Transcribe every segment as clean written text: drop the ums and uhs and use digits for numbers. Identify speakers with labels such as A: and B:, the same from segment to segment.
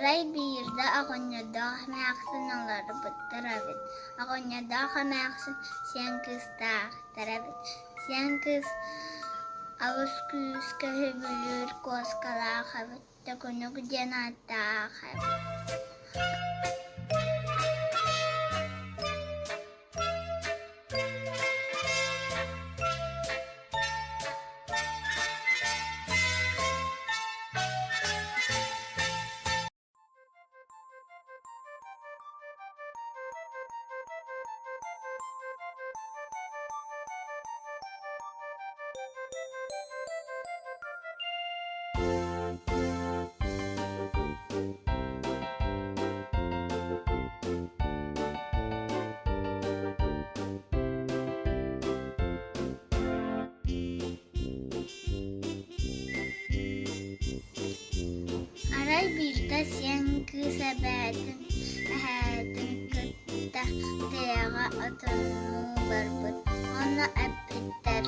A: Aray birde agonyada mäxsin alary bıttırabit. Agonyada mäxsin sen kız tarabit. Sen kız avuz küske hübülür koskala habit. Tökүnүk janata habit. Aray birde sen kız ebedin, ehedin kıtta, teyağa atını barbıt, ona ebbitler.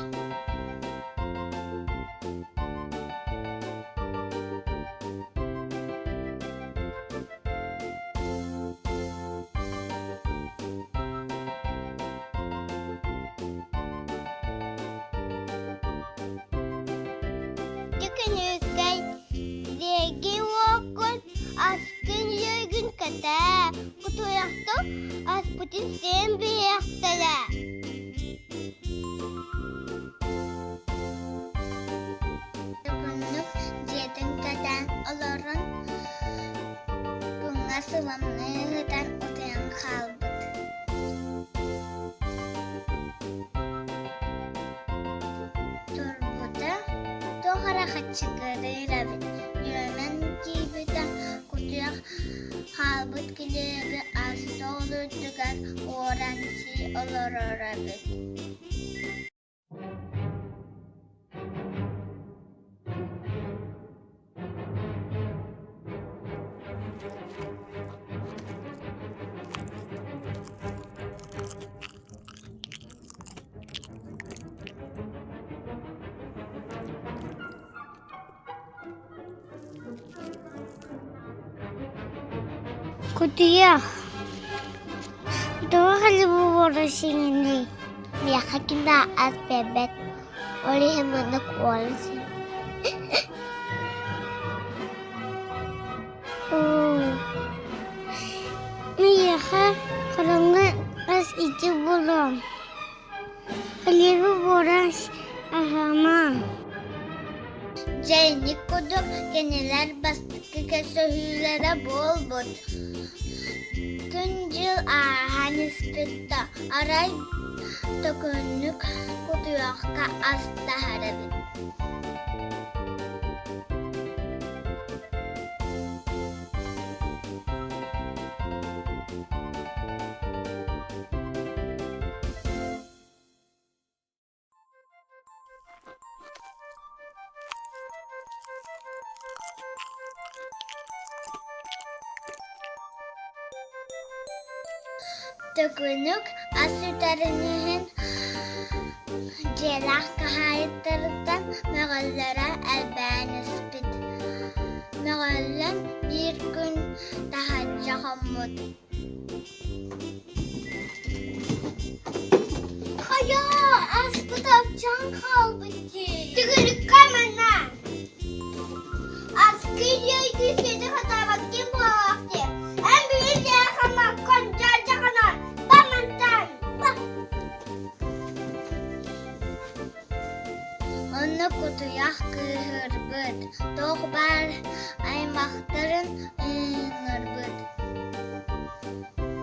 A: Tökүnүk Degi wakon askin yörgün kata kutuyaktı asputin sen biyaktala. Tökүnүk jedin katan oların bunga sılamlıdan otayan kalbıt. Turbuda doğara kaçıgarı Yömen gibi de kutuyak halbut kilebi asta olur tıgar oransi olur orabit. Kutuyak. Doğalı bu borasini. Miyakinda az bebek. Oli hemenek orası. Miyaka karanga az içi bulun. Kalibu boras ahama. Ceynik kuduk geneler bastıkı söhülere bol bot. Güncül ahanis bitti. Aray tökүnүk kutuyakka asta harabit. Tökүnүk asütarınıhın jelak kahayıtlarından möğüllere elbanispit. Möğüllem bir gün daha cahamut. Haya aspıt apcan kalbıcı. Tökүnүk kamana. Askı yöydü seni hata vakti bu vakti. En büyük yakama koncar cakanar. Onu kutuyak kıhırbıt. Doğbar aymakların ıngırbıt.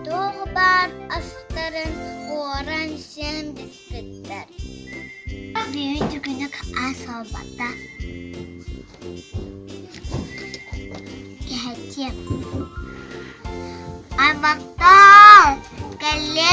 A: Doğbar astarın oran sen bispitler. Büyük Tökүnүk asalbata. Geçeyim. Aymakta. Gele.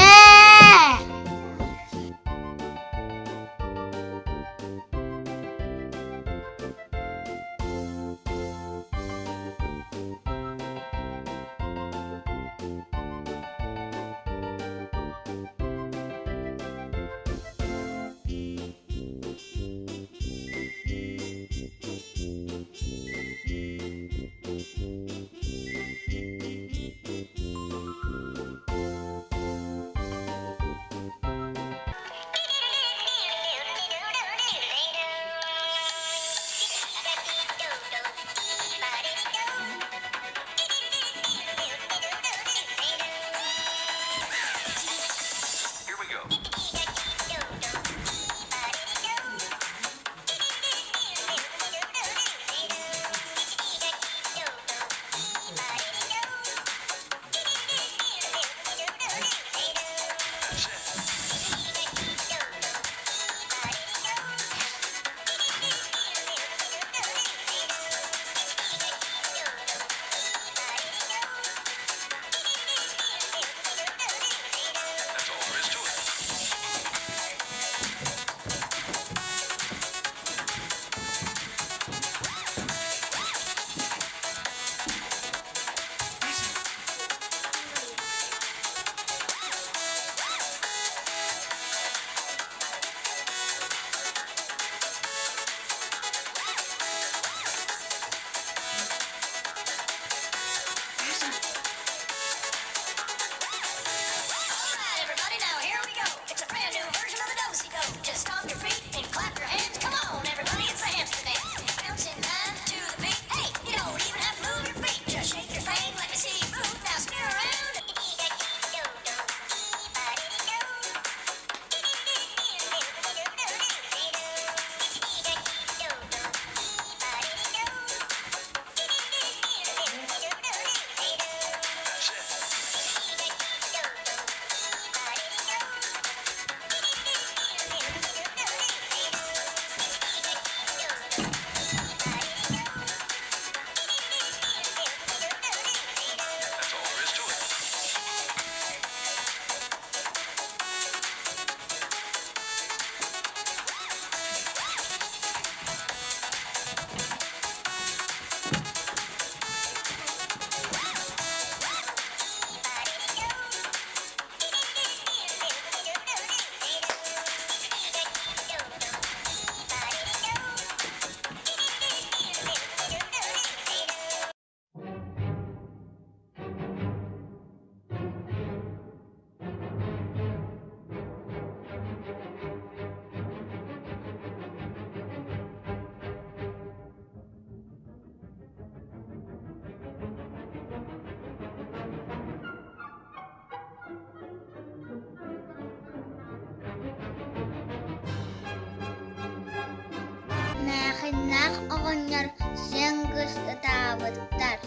A: Онақ оғыныр сенгіс табыттар.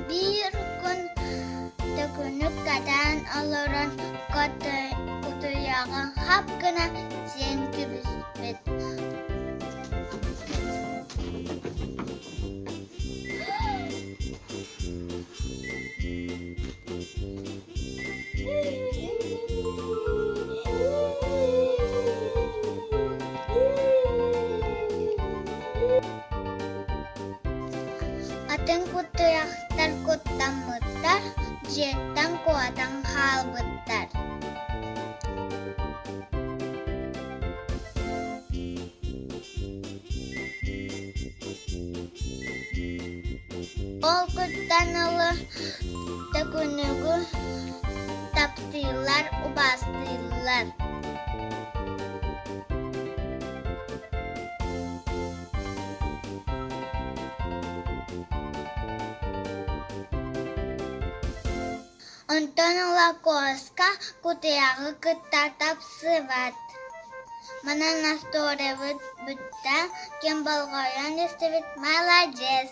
A: Bir gün Төкүнүк кадан олорон кутуяған хапкына сен күбіспет. Атын кутуяқтар куттамыттар, жеттен куатан халбыттар. Ол куттанылы Төкүнүгү таптыйлар, убастыйлар. Онтон ола коска кутуягы кытта тапсыбат. Манан остуоруйабыт бүтта, кем болгойон эстебит, молодец.